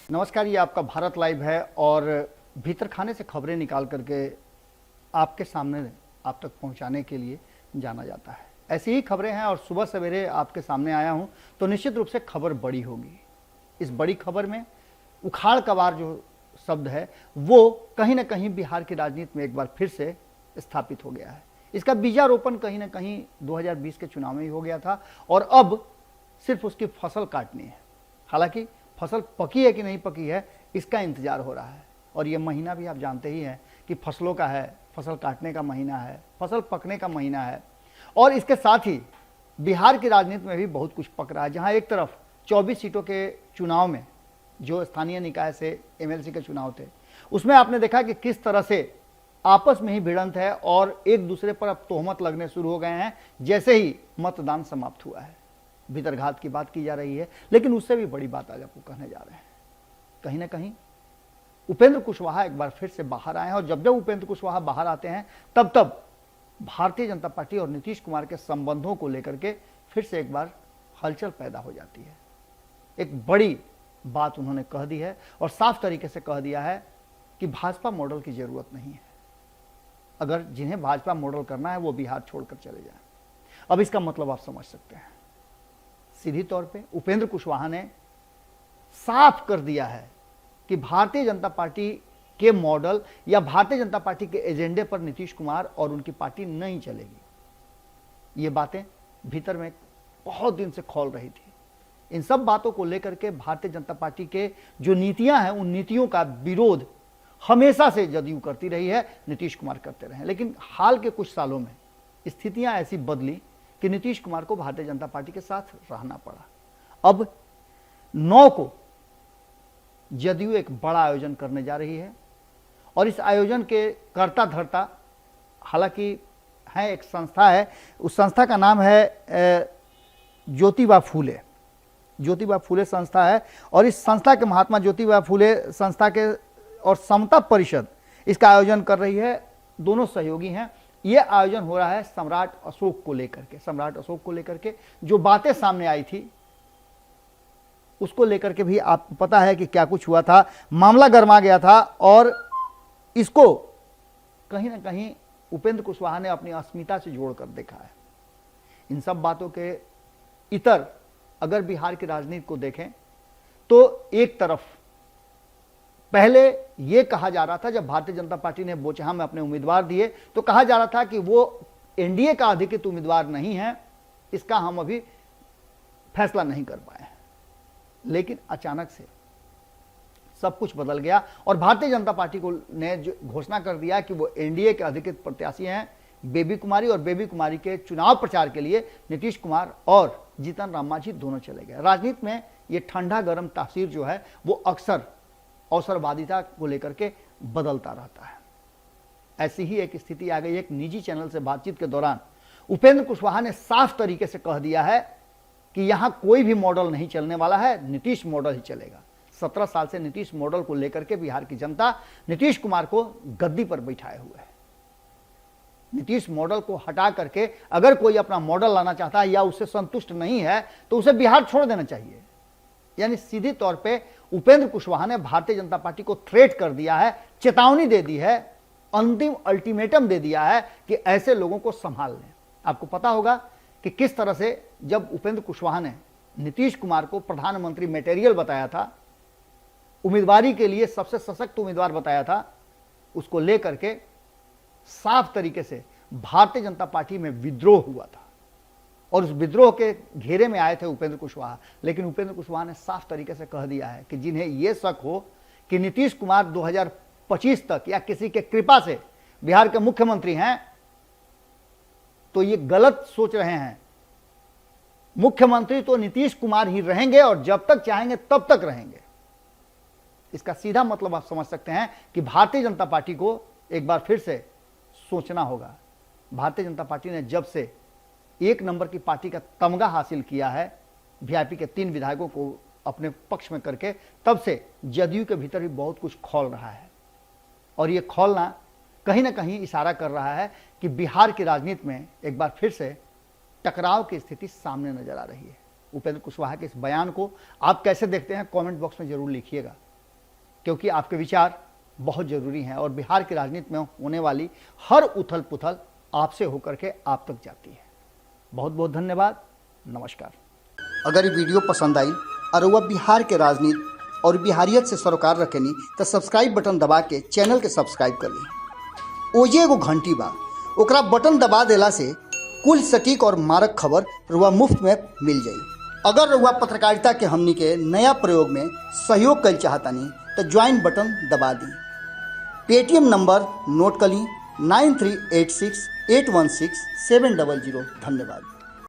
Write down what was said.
नमस्कार, ये आपका भारत लाइव है और भीतर खाने से खबरें निकाल करके आपके सामने आप तक पहुंचाने के लिए जाना जाता है। ऐसी ही खबरें हैं और सुबह सवेरे आपके सामने आया हूं तो निश्चित रूप से खबर बड़ी होगी। इस बड़ी खबर में उखाड़ कबाड़ जो शब्द है वो कहीं ना कहीं बिहार की राजनीति में एक बार फिर से स्थापित हो गया है। इसका बीजारोपण कहीं ना कहीं 2020 के चुनाव में ही हो गया था और अब सिर्फ उसकी फसल काटनी है। हालांकि फसल पकी है कि नहीं पकी है इसका इंतजार हो रहा है और ये महीना भी आप जानते ही हैं कि फसलों का है, फसल काटने का महीना है, फसल पकने का महीना है। और इसके साथ ही बिहार की राजनीति में भी बहुत कुछ पक रहा है, जहां एक तरफ 24 सीटों के चुनाव में जो स्थानीय निकाय से एमएलसी के चुनाव थे उसमें आपने देखा कि किस तरह से आपस में ही भिड़ंत है और एक दूसरे पर अब तोहमत लगने शुरू हो गए हैं जैसे ही मतदान समाप्त हुआ है। भीतरघात की बात की जा रही है, लेकिन उससे भी बड़ी बात आज आपको कहने जा रहे हैं। कहीं ना कहीं उपेंद्र कुशवाहा एक बार फिर से बाहर आए हैं और जब जब उपेंद्र कुशवाहा बाहर आते हैं तब तब भारतीय जनता पार्टी और नीतीश कुमार के संबंधों को लेकर के फिर से एक बार हलचल पैदा हो जाती है। एक बड़ी बात उन्होंने कह दी है और साफ तरीके से कह दिया है कि भाजपा मॉडल की जरूरत नहीं है। अगर जिन्हें भाजपा मॉडल करना है वो बिहार छोड़कर चले जाएं। अब इसका मतलब आप समझ सकते हैं। सीधी तौर पे उपेंद्र कुशवाहा ने साफ कर दिया है कि भारतीय जनता पार्टी के मॉडल या भारतीय जनता पार्टी के एजेंडे पर नीतीश कुमार और उनकी पार्टी नहीं चलेगी। ये बातें भीतर में बहुत दिन से खौल रही थी। इन सब बातों को लेकर के भारतीय जनता पार्टी के जो नीतियां हैं उन नीतियों का विरोध हमेशा से जदयू करती रही है, नीतीश कुमार करते रहे। लेकिन हाल के कुछ सालों में स्थितियां ऐसी बदली कि नीतीश कुमार को भारतीय जनता पार्टी के साथ रहना पड़ा। अब 9 को जदयू एक बड़ा आयोजन करने जा रही है और इस आयोजन के कर्ता धर्ता हालांकि है एक संस्था है, उस संस्था का नाम है ज्योतिबा फूले संस्था है और इस संस्था के महात्मा ज्योतिबा फूले संस्था के और समता परिषद इसका आयोजन कर रही है। दोनों सहयोगी हैं। यह आयोजन हो रहा है सम्राट अशोक को लेकर के जो बातें सामने आई थी उसको लेकर के भी आपको पता है कि क्या कुछ हुआ था। मामला गर्मा गया था और इसको कहीं ना कहीं उपेंद्र कुशवाहा ने अपनी अस्मिता से जोड़कर देखा है। इन सब बातों के इतर अगर बिहार की राजनीति को देखें तो एक तरफ पहले यह कहा जा रहा था, जब भारतीय जनता पार्टी ने बोचहा में अपने उम्मीदवार दिए तो कहा जा रहा था कि वो एनडीए का अधिकृत उम्मीदवार नहीं है, इसका हम अभी फैसला नहीं कर पाए हैं। लेकिन अचानक से सब कुछ बदल गया और भारतीय जनता पार्टी को ने घोषणा कर दिया कि वो एनडीए के अधिकृत प्रत्याशी हैं बेबी कुमारी और बेबी कुमारी के चुनाव प्रचार के लिए नीतीश कुमार और जीतन राम मांझी दोनों चले गए। राजनीति में ये ठंडा गर्म तासीर जो है वो अक्सर अवसरवादिता को लेकर के बदलता रहता है। ऐसी ही एक स्थिति आ गई। एक निजी चैनल से बातचीत के दौरान उपेंद्र कुशवाहा ने साफ तरीके से कह दिया है कि यहां कोई भी मॉडल नहीं चलने वाला है, नीतीश मॉडल ही चलेगा। 17 साल से नीतीश मॉडल को लेकर के बिहार की जनता नीतीश कुमार को गद्दी पर बैठाए हुए है। नीतीश मॉडल को हटा करके अगर कोई अपना मॉडल लाना चाहता है या उससे संतुष्ट नहीं है तो उसे बिहार छोड़ देना चाहिए। यानी सीधी तौर पे उपेंद्र कुशवाहा ने भारतीय जनता पार्टी को थ्रेट कर दिया है, चेतावनी दे दी है, अंतिम अल्टीमेटम दे दिया है कि ऐसे लोगों को संभाल लें। आपको पता होगा कि किस तरह से जब उपेंद्र कुशवाहा ने नीतीश कुमार को प्रधानमंत्री मटेरियल बताया था, उम्मीदवारी के लिए सबसे सशक्त उम्मीदवार बताया था, उसको लेकर के साफ तरीके से भारतीय जनता पार्टी में विद्रोह हुआ था और उस विद्रोह के घेरे में आए थे उपेंद्र कुशवाहा। लेकिन उपेंद्र कुशवाहा ने साफ तरीके से कह दिया है कि जिन्हें यह शक हो कि नीतीश कुमार 2025 तक या किसी के कृपा से बिहार के मुख्यमंत्री हैं तो ये गलत सोच रहे हैं। मुख्यमंत्री तो नीतीश कुमार ही रहेंगे और जब तक चाहेंगे तब तक रहेंगे। इसका सीधा मतलब आप समझ सकते हैं कि भारतीय जनता पार्टी को एक बार फिर से सोचना होगा। भारतीय जनता पार्टी ने जब से एक नंबर की पार्टी का तमगा हासिल किया है, वीआईपी के 3 विधायकों को अपने पक्ष में करके, तब से जदयू के भीतर भी बहुत कुछ खौल रहा है और ये खौलना कहीं ना कहीं इशारा कर रहा है कि बिहार की राजनीति में एक बार फिर से टकराव की स्थिति सामने नजर आ रही है। उपेंद्र कुशवाहा के इस बयान को आप कैसे देखते हैं, कमेंट बॉक्स में जरूर लिखिएगा। क्योंकि आपके विचार बहुत जरूरी हैं और बिहार की राजनीति में होने वाली हर उथल पुथल आपसे होकर के आप तक जाती है। बहुत बहुत धन्यवाद, नमस्कार। अगर ये वीडियो पसंद आई और वह बिहार के राजनीति और बिहारियत से सरोकार रखेनी तो सब्सक्राइब बटन दबा के चैनल के सब्सक्राइब कर ली। ओजे एगो घंटी बा, ओकरा बटन दबा देला से कुल सटीक और मारक खबर रुआ मुफ्त में मिल जाई। अगर रुआ पत्रकारिता के हमनी के नया प्रयोग में सहयोग कर चाहतानी तो ज्वाइन बटन दबा दी। पेटीएम नंबर नोट कर ली 9386816700। धन्यवाद।